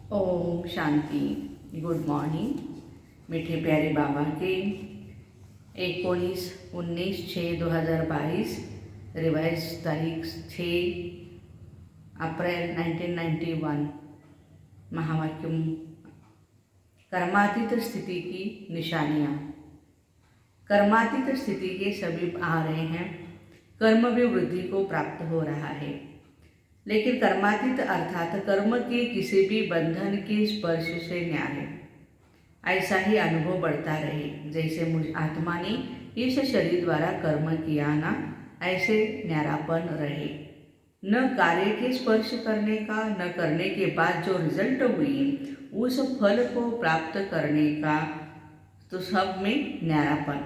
Om Shanti. Good morning मीठे प्यारे बाबा के 19/19/6/2022 रिवाइज तारीख 6 अप्रैल 1991। महावाक्यम कर्मातीत स्थिति की निशानियाँ। कर्मातीत स्थिति के सभी आ रहे हैं, कर्म में वृद्धि को प्राप्त हो रहा है, लेकिन कर्मातीत अर्थात कर्म के किसी भी बंधन के स्पर्श से न्यारे ऐसा ही अनुभव बढ़ता रहे। जैसे मुझ आत्मा ने इस शरीर द्वारा कर्म किया ना, ऐसे न्यारापन रहे। न कार्य के स्पर्श करने का, न करने के बाद जो रिजल्ट हुई उस फल को प्राप्त करने का, तो सब में न्यारापन।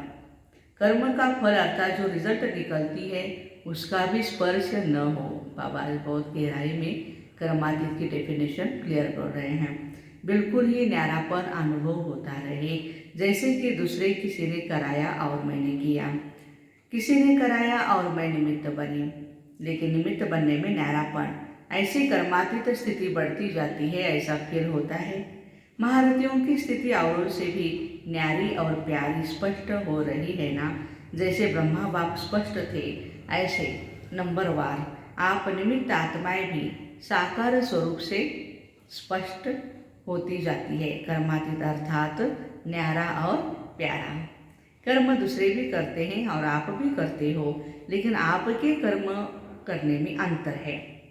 कर्म का फल अर्थात जो रिजल्ट निकलती है उसका भी स्पर्श न हो। बाबा बहुत गहराई में कर्मातीत की डेफिनेशन क्लियर कर रहे हैं। बिल्कुल ही न्यारापन अनुभव होता रहे, जैसे कि दूसरे किसी ने कराया और मैंने किया, किसी ने कराया और मैं निमित्त बनी, लेकिन निमित्त बनने में न्यारापन, ऐसी कर्मातीत स्थिति बढ़ती जाती है। ऐसा फिर होता है। महारथियों की स्थिति औरों से भी न्यारी और प्यारी स्पष्ट हो रही है ना। जैसे ब्रह्मा बाप स्पष्ट थे, ऐसे नंबरवार आप निमित्त आत्माएं भी साकार स्वरूप से स्पष्ट होती जाती है। कर्मातीत अर्थात न्यारा और प्यारा। कर्म दूसरे भी करते हैं और आप भी करते हो, लेकिन आपके कर्म करने में अंतर है,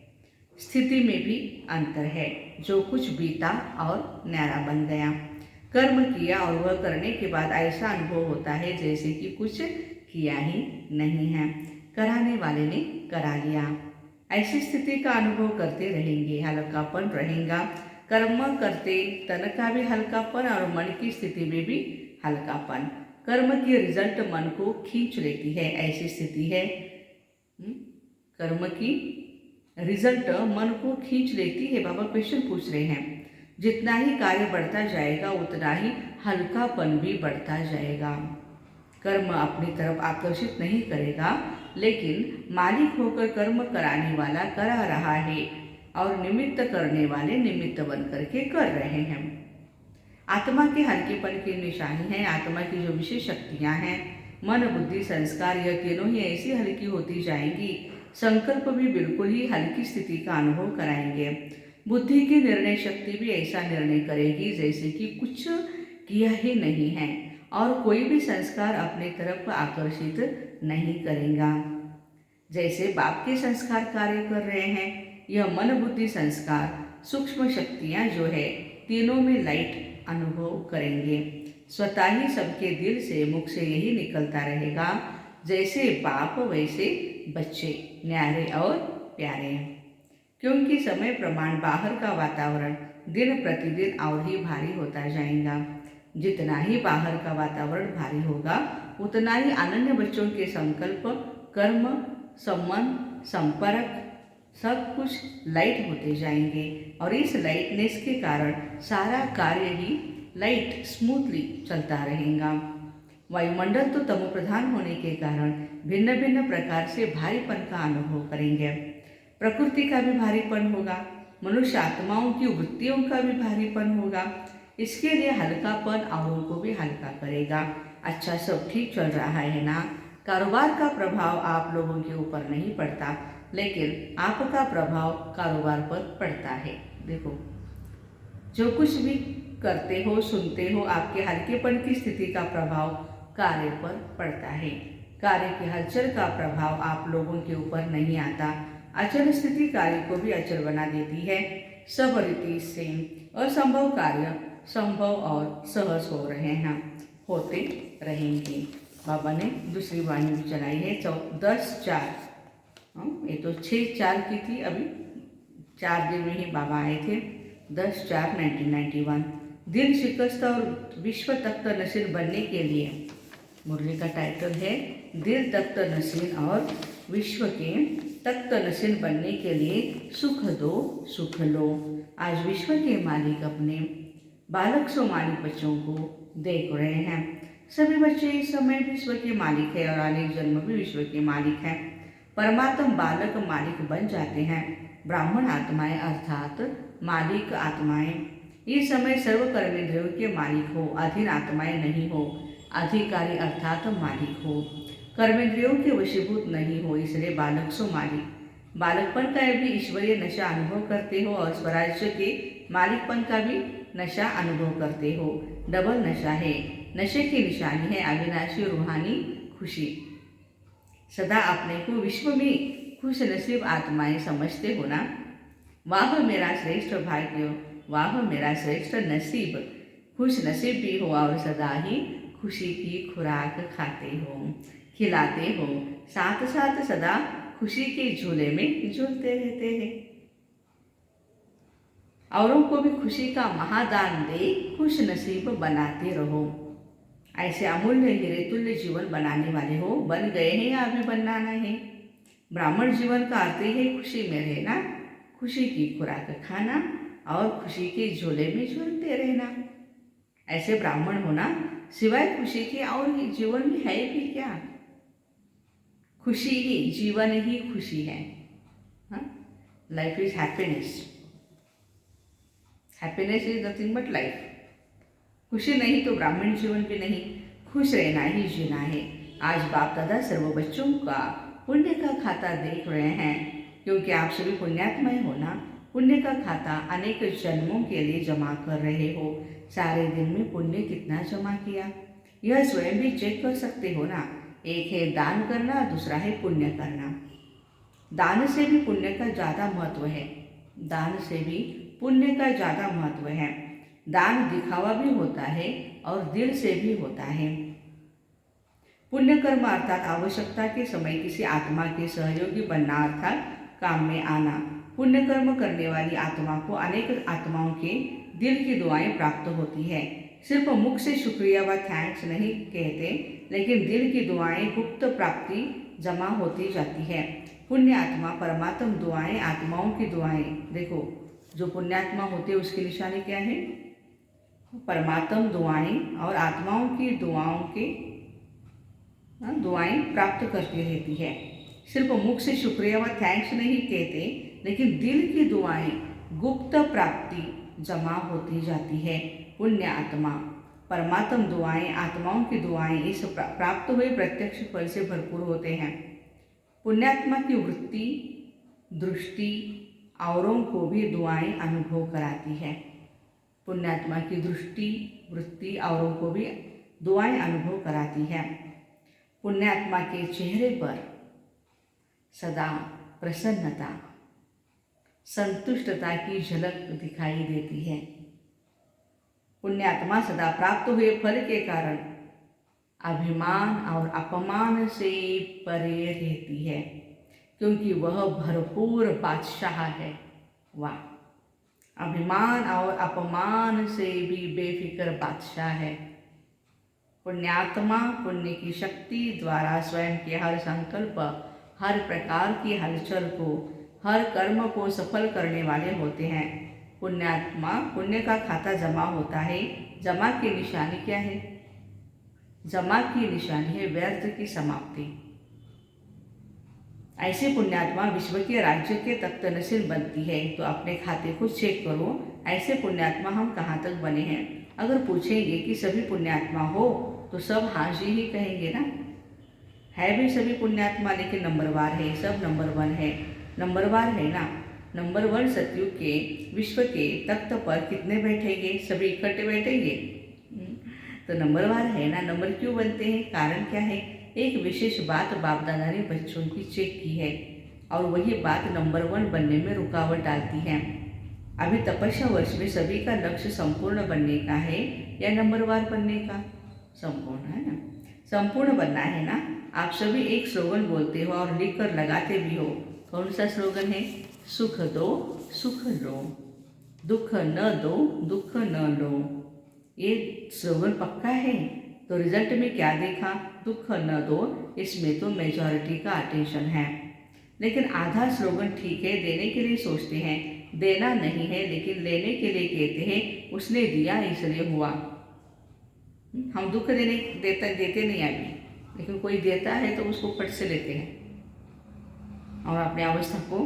स्थिति में भी अंतर है। जो कुछ बीता और न्यारा बन गया, कर्म किया और वह करने के बाद ऐसा अनुभव होता है जैसे कि कुछ किया ही नहीं है, कराने वाले ने करा लिया। ऐसी स्थिति का अनुभव करते रहेंगे, हल्कापन रहेगा। कर्म करते तन का भी हल्कापन और मन की स्थिति में भी हल्कापन। कर्म की रिजल्ट मन को खींच लेती है, ऐसी स्थिति है। कर्म की रिजल्ट मन को खींच लेती है। बाबा क्वेश्चन पूछ रहे हैं, जितना ही कार्य बढ़ता जाएगा उतना ही हल्कापन भी बढ़ता जाएगा। कर्म अपनी तरफ आकर्षित नहीं करेगा, लेकिन मालिक होकर कर्म कराने वाला करा रहा है और निमित्त करने वाले निमित्त बन करके कर रहे हैं। आत्मा के हल्केपन की निशानी है। आत्मा की जो विशेष शक्तियाँ हैं, मन बुद्धि संस्कार, यह तीनों ही ऐसी हल्की होती जाएंगी। संकल्प भी बिल्कुल ही हल्की स्थिति का अनुभव कराएंगे। बुद्धि की निर्णय शक्ति भी ऐसा निर्णय करेगी जैसे कि कुछ किया ही नहीं है, और कोई भी संस्कार अपने तरफ आकर्षित नहीं करेगा। जैसे बाप के संस्कार कार्य कर रहे हैं, यह मन बुद्धि संस्कार सूक्ष्म शक्तियाँ जो है तीनों में लाइट अनुभव करेंगे। स्वतः ही सबके दिल से मुख से यही निकलता रहेगा, जैसे बाप वैसे बच्चे, न्यारे और प्यारे। क्योंकि समय प्रमाण बाहर का वातावरण दिन प्रतिदिन और ही भारी होता जाएगा। जितना ही बाहर का वातावरण भारी होगा, उतना ही अनन्य बच्चों के संकल्प, कर्म, संबंध, संपर्क सब कुछ लाइट होते जाएंगे, और इस लाइटनेस के कारण सारा कार्य ही लाइट स्मूथली चलता रहेगा। वायुमंडल तो तमो प्रधान होने के कारण भिन्न भिन्न प्रकार से भारीपन का अनुभव करेंगे। प्रकृति का भी भारीपन होगा, मनुष्य आत्माओं की वृत्तियों का भी भारीपन होगा। इसके लिए हल्कापन औरों को भी हल्का करेगा। अच्छा, सब ठीक चल रहा है ना। कारोबार का प्रभाव आप लोगों के ऊपर नहीं पड़ता, लेकिन आपका प्रभाव कारोबार पर पड़ता है। देखो, जो कुछ भी करते हो, सुनते हो, आपके हल्केपन की स्थिति का प्रभाव कार्य पर पड़ता है। कार्य की हलचल का प्रभाव आप लोगों के ऊपर नहीं आता। अचल स्थिति कार्य को भी अचल बना देती है। सब रीति से असंभव कार्य संभव और सहज हो रहे हैं, होते रहेंगे। बाबा ने दूसरी वाणी भी चलाई है 10/4। ये तो 6/4 की थी, अभी 4 दिन में ही बाबा आए थे। 10/4/1991। दिल शिकस्त और विश्व तख्त नशीन बनने के लिए, मुरली का टाइटल है दिल तख्त नशीन और विश्व के तख्त नशीन बनने के लिए सुख दो सुख लो। आज विश्व के मालिक अपने बालक सोमानी बच्चों को देख रहे हैं। सभी बच्चे इस समय विश्व के मालिक है और अनेक जन्म भी विश्व के मालिक हैं। परमात्मा बालक मालिक बन जाते हैं। ब्राह्मण आत्माएं अर्थात मालिक आत्माएं इस समय सर्व कर्मेंद्रियों के मालिक हो, अधीन आत्माएं नहीं हो, अधिकारी अर्थात मालिक हो, कर्मेंद्रियों के वशीभूत नहीं हो, इसलिए बालक सो मालिक। बालकपन का भी ईश्वरीय नशा अनुभव करते हो और स्वराज्य के मालिकपन का भी नशा अनुभव करते हो। डबल नशा है। नशे की निशानी है अविनाशी रूहानी खुशी। सदा अपने को विश्व में खुश नसीब आत्माएं समझते हो ना। वाह मेरा श्रेष्ठ भाग्य, वाह मेरा श्रेष्ठ नसीब, खुश नसीब भी हो और सदा ही खुशी की खुराक खाते हो, खिलाते हो, साथ साथ सदा खुशी के झूले में झूलते रहते हैं। औरों को भी खुशी का महादान दे खुश नसीब बनाते रहो। ऐसे अमूल्य हीरे तुल्य जीवन बनाने वाले हो, बन गए हैं या अभी बनाना है। ब्राह्मण जीवन का अर्थ ही है खुशी में रहना, खुशी की खुराक खाना और खुशी के झोले में झूलते रहना। ऐसे ब्राह्मण होना सिवाय खुशी के और जीवन में है भी क्या। खुशी ही जीवन ही खुशी है। Life is happiness, happiness is nothing but life. खुशी नहीं तो ब्राह्मण जीवन भी नहीं, खुश रहना ही जीना है। आज बाप दादा सर्व बच्चों का पुण्य का खाता देख रहे हैं, क्योंकि आप सभी पुण्यात्माएं हो ना। पुण्य का खाता अनेक जन्मों के लिए जमा कर रहे हो। सारे दिन में पुण्य कितना जमा किया, यह स्वयं भी चेक कर सकते हो ना। एक है दान करना, दूसरा है पुण्य करना। दान से भी पुण्य का ज़्यादा महत्व है, दान से भी पुण्य का ज़्यादा महत्व है। दान दिखावा भी होता है और दिल से भी होता है। पुण्य कर्म अर्थात आवश्यकता के समय किसी आत्मा के सहयोगी बनना अर्थात काम में आना। पुण्य कर्म करने वाली आत्मा को अनेक आत्माओं के दिल की दुआएं प्राप्त होती है। सिर्फ मुख से शुक्रिया व थैंक्स नहीं कहते, लेकिन दिल की दुआएं गुप्त प्राप्ति जमा होती जाती है। पुण्य आत्मा परमात्म दुआएं, आत्माओं की दुआएं। देखो, जो पुण्यात्मा होते हैं उसकी निशानी क्या है? परमात्म दुआएं और आत्माओं की दुआओं के दुआएं प्राप्त करती रहती है। सिर्फ मुख से शुक्रिया व थैंक्स नहीं कहते, लेकिन दिल की दुआएं गुप्त प्राप्ति जमा होती जाती है। पुण्य आत्मा परमात्म दुआएं, आत्माओं की दुआएं इस प्राप्त हुए प्रत्यक्ष फल से भरपूर होते हैं। पुण्यात्मा की वृत्ति दृष्टि औरों को भी दुआएं अनुभव कराती है। पुण्यात्मा की दृष्टि वृत्ति औरों को भी दुआएं अनुभव कराती है। पुण्यात्मा के चेहरे पर सदा प्रसन्नता संतुष्टता की झलक दिखाई देती है। पुण्यात्मा सदा प्राप्त हुए फल के कारण अभिमान और अपमान से परे रहती है, क्योंकि वह भरपूर बादशाह है। वाह, अभिमान और अपमान से भी बेफिक्र बादशाह है। पुण्यात्मा पुण्य की शक्ति द्वारा स्वयं के हर संकल्प, हर प्रकार की हलचल को, हर कर्म को सफल करने वाले होते हैं। पुण्यात्मा पुण्य का खाता जमा होता है। जमा की निशानी क्या है? जमा की निशानी है व्यर्थ की समाप्ति। ऐसे पुण्यात्मा विश्व के राज्य के तख्त नसीब बनती है। तो अपने खाते को चेक करो, ऐसे पुण्यात्मा हम कहाँ तक बने हैं। अगर पूछेंगे कि सभी पुण्यात्मा हो तो सब हाँ जी ही कहेंगे ना। है भी सभी पुण्यात्मा, लेकिन नंबरवार है, सब नंबर 1 है। नंबरवार है ना। नंबर 1 सतयुग के विश्व के तख्त पर कितने बैठेंगे? सभी इकट्ठे बैठेंगे। तो नंबरवार है ना। नंबर क्यों बनते हैं? कारण क्या है? एक विशेष बात बाप दादा ने बच्चों की चेक की है और वही बात नंबर 1 बनने में रुकावट डालती है। अभी तपस्या वर्ष में सभी का लक्ष्य संपूर्ण बनने का है या नंबरवार बनने का? संपूर्ण है ना। संपूर्ण बनना है ना। आप सभी एक स्लोगन बोलते हो और लिख कर लगाते भी हो। कौन सा स्लोगन है? सुख दो सुख लो, दुख न दो दुख न लो। ये स्लोगन पक्का है। तो रिजल्ट में क्या देखा? दुख न दो। इसमें तो मेजॉरिटी का अटेंशन है। लेकिन आधा स्लोगन ठीक है, देने के लिए सोचते हैं, देना नहीं है लेकिन लेने के लिए कहते हैं उसने दिया इसलिए हुआ। हम दुख देते नहीं अभी, लेकिन कोई देता है तो उसको फट से लेते हैं और अपनी अवस्था को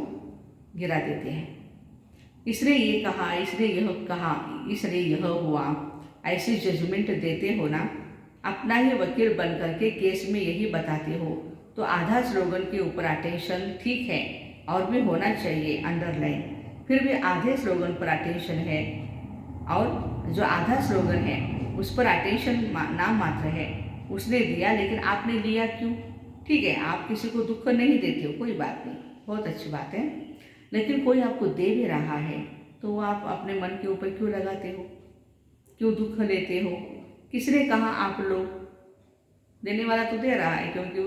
गिरा देते हैं। इसने ये कहा, इसने यह कहा, इसने यह हुआ, ऐसी जजमेंट देते हो ना, अपना ही वकील बन करके केस में यही बताते हो, तो आधा स्लोगन के ऊपर अटेंशन ठीक है और भी होना चाहिए अंडरलाइन, फिर भी आधे स्लोगन पर अटेंशन है और जो आधा स्लोगन है उस पर अटेंशन नाम मात्र है। उसने दिया लेकिन आपने लिया क्यों? ठीक है, आप किसी को दुख नहीं देते हो, कोई बात नहीं, बहुत अच्छी बात है, लेकिन कोई आपको दे भी रहा है तो वो आप अपने मन के ऊपर क्यों लगाते हो, क्यों दुख लेते हो? किसने कहा आप लोग? देने वाला तो दे रहा है क्योंकि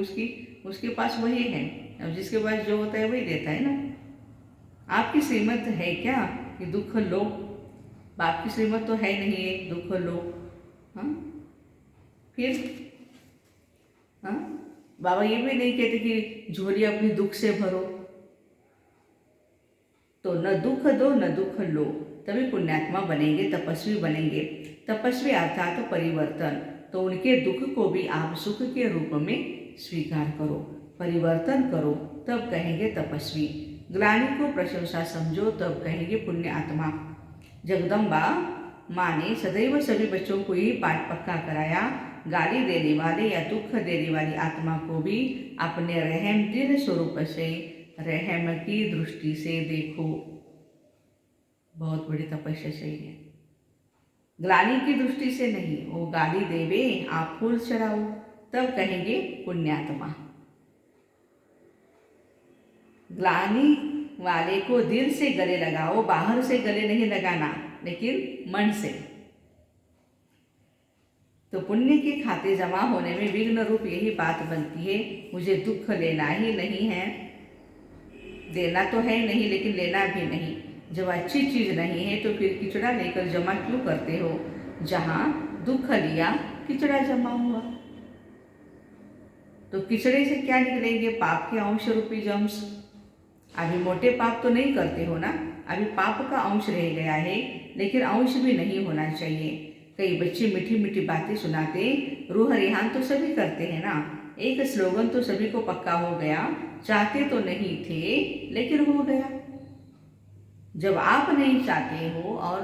उसके पास वही है, अब जिसके पास जो होता है वही देता है ना। आपकी श्रीमत है क्या कि दुख लो? बाप की श्रीमत तो है नहीं है दुख लो। हाँ, फिर हाँ, बाबा ये भी नहीं कहते कि झोली अपनी दुख से भरो, तो न दुख दो न दुख लो, तभी पुण्यात्मा बनेंगे, तपस्वी बनेंगे। तपस्वी अर्थात परिवर्तन, तो उनके दुख को भी आप सुख के रूप में स्वीकार करो, परिवर्तन करो, तब कहेंगे तपस्वी। ग्लानि को प्रशंसा समझो, तब कहेंगे पुण्य आत्मा। जगदम्बा माँ ने सदैव सभी बच्चों को ही पाठ पक्का कराया, गाली देने वाले या दुख देने वाली आत्मा को भी अपने रहम दिल स्वरूप से, रहम की दृष्टि से देखो। बहुत बड़ी तपस्या चाहिए, ग्लानि की दृष्टि से नहीं। वो गाली देवे, आप फूल चढ़ाओ, तब कहेंगे पुण्यात्मा। ग्लानि वाले को दिल से गले लगाओ, बाहर से गले नहीं लगाना, लेकिन मन से। तो पुण्य के खाते जमा होने में विघ्न रूप यही बात बनती है, मुझे दुख लेना ही नहीं है, देना तो है नहीं लेकिन लेना भी नहीं। जब अच्छी चीज़ नहीं है तो फिर किचड़ा लेकर जमा क्यों करते हो? जहाँ दुख लिया किचड़ा जमा हुआ, तो किचड़े से क्या निकलेंगे? पाप के अंश रूपी जम्स। अभी मोटे पाप तो नहीं करते हो ना, अभी पाप का अंश रह गया है, लेकिन अंश भी नहीं होना चाहिए। कई बच्चे मीठी मीठी बातें सुनाते, रूह रिहान तो सभी करते हैं ना, एक स्लोगन तो सभी को पक्का हो गया, चाहते तो नहीं थे लेकिन हो गया। जब आप नहीं चाहते हो और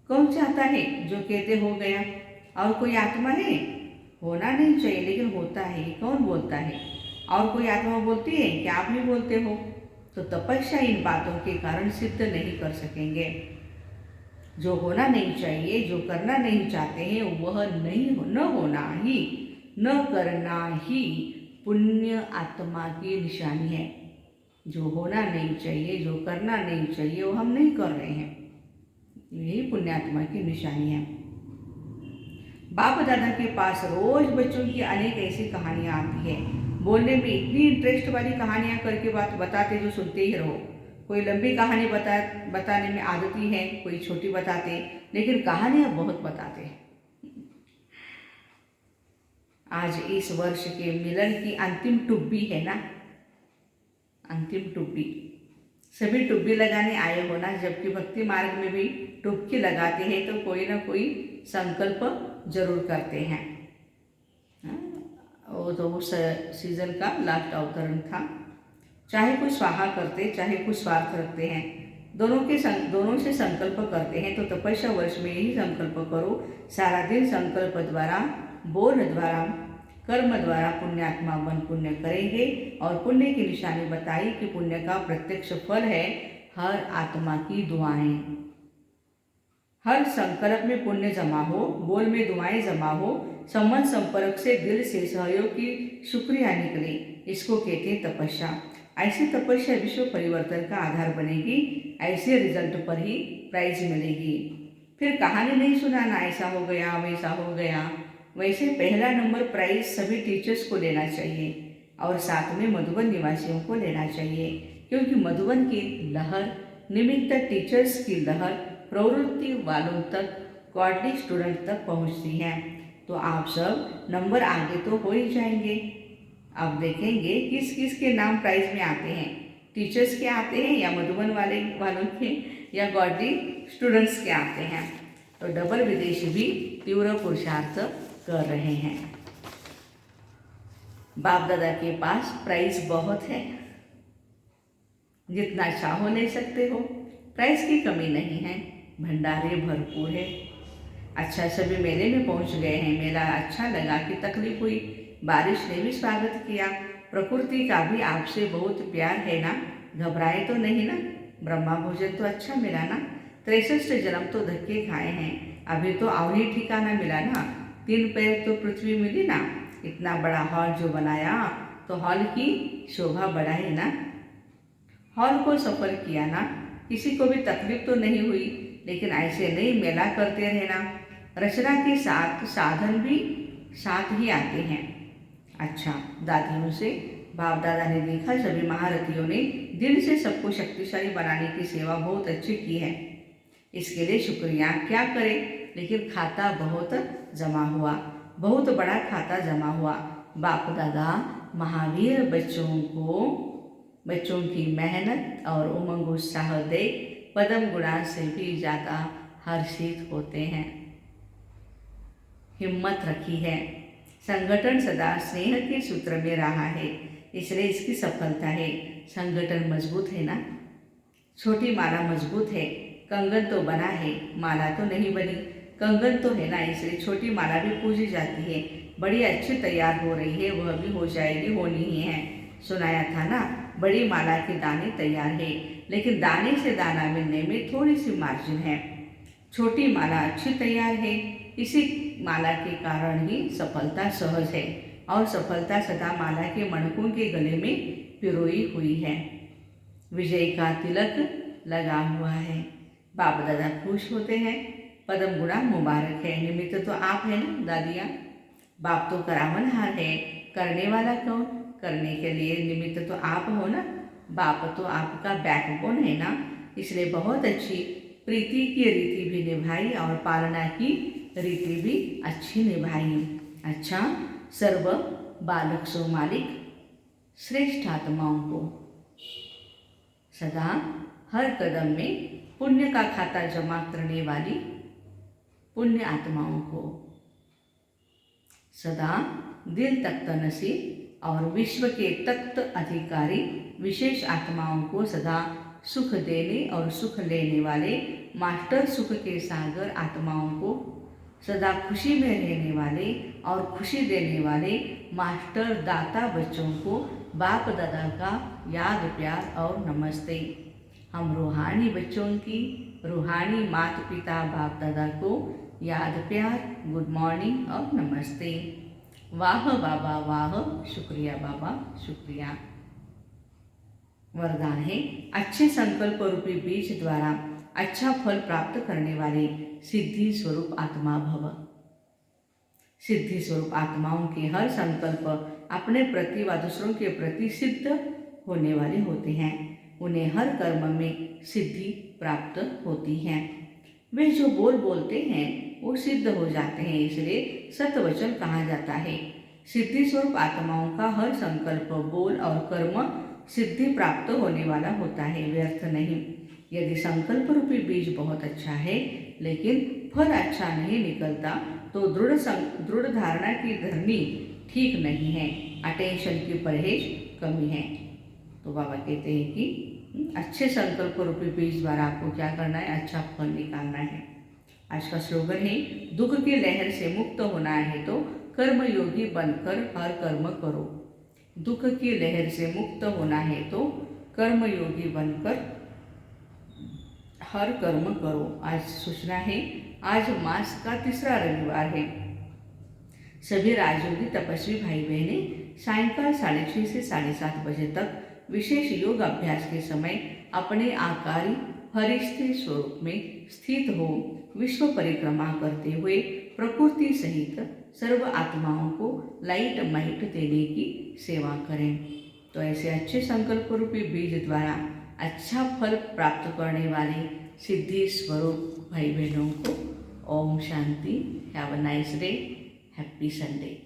कौन चाहता है? जो कहते हो गया। और कोई आत्मा है? होना नहीं चाहिए लेकिन होता है, कौन बोलता है? और कोई आत्मा बोलती है कि आप ही बोलते हो? तो तपस्या इन बातों के कारण सिद्ध नहीं कर सकेंगे। जो होना नहीं चाहिए, जो करना नहीं चाहते हैं, वह न होना ही, न करना ही पुण्य आत्मा की निशानी है। जो होना नहीं चाहिए, जो करना नहीं चाहिए, वो हम नहीं कर रहे हैं, यही पुण्यात्मा की निशानी है। बाप दादा के पास रोज बच्चों की अनेक ऐसी कहानियाँ आती है, बोलने में इतनी इंटरेस्ट वाली कहानियाँ करके बात बताते जो सुनते ही रहो। कोई लंबी कहानी बताने में आदती है, कोई छोटी बताते, लेकिन कहानियाँ बहुत बताते। आज इस वर्ष के मिलन की अंतिम टुब्बी है ना, अंतिम टुब्बी। सभी टुब्बी लगाने आए हो ना, जबकि भक्ति मार्ग में भी टुबकी लगाते हैं तो कोई ना कोई संकल्प जरूर करते हैं। वो तो उस सीजन का लास्ट अवतरण था। चाहे कुछ स्वाहा करते, चाहे कुछ स्वार्थ रखते हैं, दोनों से संकल्प करते हैं। तो तपस्या वर्ष में यही संकल्प करो, सारा दिन संकल्प द्वारा, बोल द्वारा, कर्म द्वारा पुण्यात्मा बन पुण्य करेंगे। और पुण्य की निशानी बताई कि पुण्य का प्रत्यक्ष फल है हर आत्मा की दुआएं। हर संकल्प में पुण्य जमा हो, बोल में दुआएं जमा हो, संबंध संपर्क से दिल से सहयोग की शुक्रिया निकले, इसको कहते हैं तपस्या। ऐसी तपस्या विश्व परिवर्तन का आधार बनेगी, ऐसे रिजल्ट पर ही प्राइज मिलेगी। फिर कहानी नहीं सुनाना, ऐसा हो गया वैसा हो गया। वैसे पहला नंबर प्राइज सभी टीचर्स को लेना चाहिए और साथ में मधुबन निवासियों को लेना चाहिए, क्योंकि मधुबन की लहर निमित्त टीचर्स की लहर प्रवृत्ति वालों तक, गॉडली स्टूडेंट तक पहुंचती है। तो आप सब नंबर आगे तो हो ही जाएंगे। अब देखेंगे किस किस के नाम प्राइज में आते हैं, टीचर्स के आते हैं या मधुबन वालों के या गॉडली स्टूडेंट्स के आते हैं। तो डबल विदेशी भी तीव्र पुरुषार्थ कर रहे हैं। बाप दादा के पास प्राइज बहुत है, जितना चाहो ले सकते हो। प्राइस की कमी नहीं है, भंडारे भरपूर है। अच्छा, सभी मेले में पहुंच गए हैं। मेला अच्छा लगा कि तकलीफ हुई, बारिश ने भी स्वागत किया। प्रकृति का भी आपसे बहुत प्यार है ना, घबराए तो नहीं ना। ब्रह्मा भोजन तो अच्छा मिला ना, 63 जन्म तो धक्के खाए हैं, अभी तो और ही ठिकाना मिला ना, 3 पैर तो पृथ्वी मिली ना। इतना बड़ा हॉल जो बनाया तो हॉल की शोभा बढ़ाई ना, हॉल को सफल किया ना, किसी को भी तकलीफ तो नहीं हुई। लेकिन ऐसे नहीं मेला करते रहना, रचना के साथ साधन भी साथ ही आते हैं। अच्छा, दादियों से बाप दादा ने देखा सभी महारथियों ने दिल से सबको शक्तिशाली बनाने की सेवा बहुत अच्छी की है, इसके लिए शुक्रिया क्या करें। लेकिन खाता बहुत जमा हुआ, बहुत बड़ा खाता जमा हुआ। बाप दादा महावीर बच्चों की मेहनत और उमंग उत्साह देख पद्म गुणा से भी ज़्यादा हर्षित होते हैं। हिम्मत रखी है, संगठन सदा स्नेह के सूत्र में रहा है, इसलिए इसकी सफलता है। संगठन मजबूत है ना, छोटी माला मजबूत है, कंगन तो बना है, माला तो नहीं बनी। कंगन तो है ना, इसलिए छोटी माला भी पूजी जाती है। बड़ी अच्छी तैयार हो रही है, वह भी हो जाएगी, होनी ही है। सुनाया था ना, बड़ी माला के दाने तैयार है, लेकिन दाने से दाना मिलने में थोड़ी सी मार्जिन है। छोटी माला अच्छी तैयार है, इसी माला के कारण ही सफलता सहज है, और सफलता सदा माला के मणकों के गले में पिरोई हुई है। विजय का तिलक लगा हुआ है, बाप दादा खुश होते हैं। पद्म गुणा मुबारक है, निमित्त तो आप है ना दादियाँ। बाप तो करावनहार है, करने वाला कौन, करने के लिए निमित्त तो आप हो ना। बाप तो आपका बैकबोन है ना, इसलिए बहुत अच्छी प्रीति की रीति भी निभाई और पालना की रीति भी अच्छी निभाई। अच्छा, सर्व बालक सो मालिक, श्रेष्ठ आत्माओं को सदा हर कदम में पुण्य का खाता जमा करने वाली पुण्य आत्माओं को सदा दिल तख्त नसीब और विश्व के तख्त अधिकारी विशेष आत्माओं को सदा सुख देने और सुख लेने वाले मास्टर सुख के सागर आत्माओं को सदा खुशी में रहने वाले और खुशी देने वाले मास्टर दाता बच्चों को बाप दादा का याद प्यार और नमस्ते। हम रूहानी बच्चों की रूहानी माता पिता बाप दादा को याद प्यार, गुड मॉर्निंग और नमस्ते। वाह बाबा वाह, शुक्रिया बाबा शुक्रिया। वरदान है, अच्छे संकल्प रूपी बीज द्वारा अच्छा फल प्राप्त करने वाले सिद्धि स्वरूप आत्मा भव। सिद्धि स्वरूप आत्माओं के हर संकल्प अपने प्रति व दूसरों के प्रति सिद्ध होने वाले होते हैं। उन्हें हर कर्म में सिद्धि प्राप्त होती है। वे जो बोलते हैं वो सिद्ध हो जाते हैं, इसलिए सतवचन कहा जाता है। सिद्धि स्वरूप आत्माओं का हर संकल्प, बोल और कर्म सिद्धि प्राप्त होने वाला होता है, व्यर्थ नहीं। यदि संकल्प रूपी बीज बहुत अच्छा है लेकिन फल अच्छा नहीं निकलता तो दृढ़ धारणा की धरनी ठीक नहीं है, अटेंशन की परहेज कमी है। तो बाबा कहते हैं कि अच्छे संकल्प रूपी बीज द्वारा आपको क्या करना है, अच्छा फल निकालना है। आज का स्लोगन है, दुख की लहर से मुक्त होना है तो कर्मयोगी बनकर हर कर्म करो। दुख की लहर से मुक्त होना है तो कर्मयोगी बनकर हर कर्म करो। आज सूचना है, आज मास का तीसरा रविवार है। सभी राजयोगी तपस्वी भाई बहनें सायंकाल 6:30 से 7:30 बजे तक विशेष योग अभ्यास के समय अपने आकारी हरिस्थिर स्वरूप में स्थित हो विश्व परिक्रमा करते हुए प्रकृति सहित सर्व आत्माओं को लाइट माइट देने की सेवा करें। तो ऐसे अच्छे संकल्प रूपी बीज द्वारा अच्छा फल प्राप्त करने वाले सिद्धि स्वरूप भाई बहनों को ओम शांति। Have a nice day, happy Sunday.